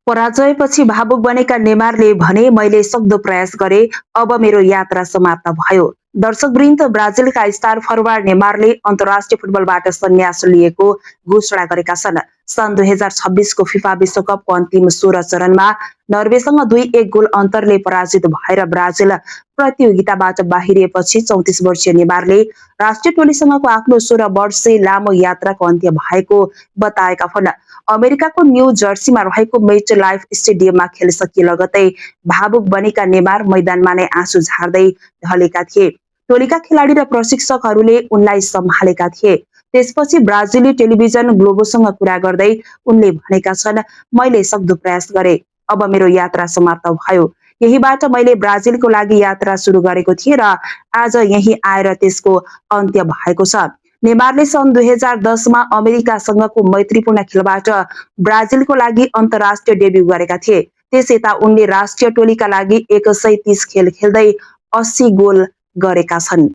पराजयपछि भावुक बनेका नेमारले भने मैले सक्दो प्रयास गरे, अब मेरो यात्रा समाप्त भयो। दर्शकवृन्द, ब्राजिलका स्टार फरवार्ड नेमारले अन्तर्राष्ट्रिय फुटबलबाट सन्यास लिएको घोषणा गरेका छन्। सन् 2026को फिफा विश्वकपको अन्तिम 16 चरणमा नर्वेसँग 2-1 गोल अन्तरले पराजित भएर ब्राजिल प्रतियोगिताबाट बाहिरिएपछि 34 वर्षीय नेमारले राष्ट्रिय टोलीसँगको आफ्नो 16 वर्षीय लामो यात्राको अन्त्य भएको बताएका हुन्। अमेरिकाको न्यू जर्सीमा रहेको मेट लाइफ स्टेडियममा खेल सकिए लगतै भावुक बनेका नेमार मैदानमा नै आँसु झार्दै ढलेका थिए। टोलीका खेलाडी र प्रशिक्षकहरूले उनलाई सम्हालेका थिए। त्यसपछि ब्राजिली टेलिभिजन ग्लोबोसँग कुरा गर्दै उनले भनेका छन्, मैले सक्दो प्रयास गरे, अब मेरो यात्रा समाप्त भयो। यहीबाट मैले ब्राजिलको लागि यात्रा सुरु गरेको थिएँ र आज यही आएर त्यसको अन्त्य भएको छ। नेमारले सन् 2010 मा अमेरिकासँगको मैत्रीपूर्ण खेलबाट ब्राजिलको लागि अन्तर्राष्ट्रिय डेब्यू गरेका थिए। त्यस यता उनले राष्ट्रिय टोलीका लागि 130 खेल खेल्दै 80 गोल गरेका छन्।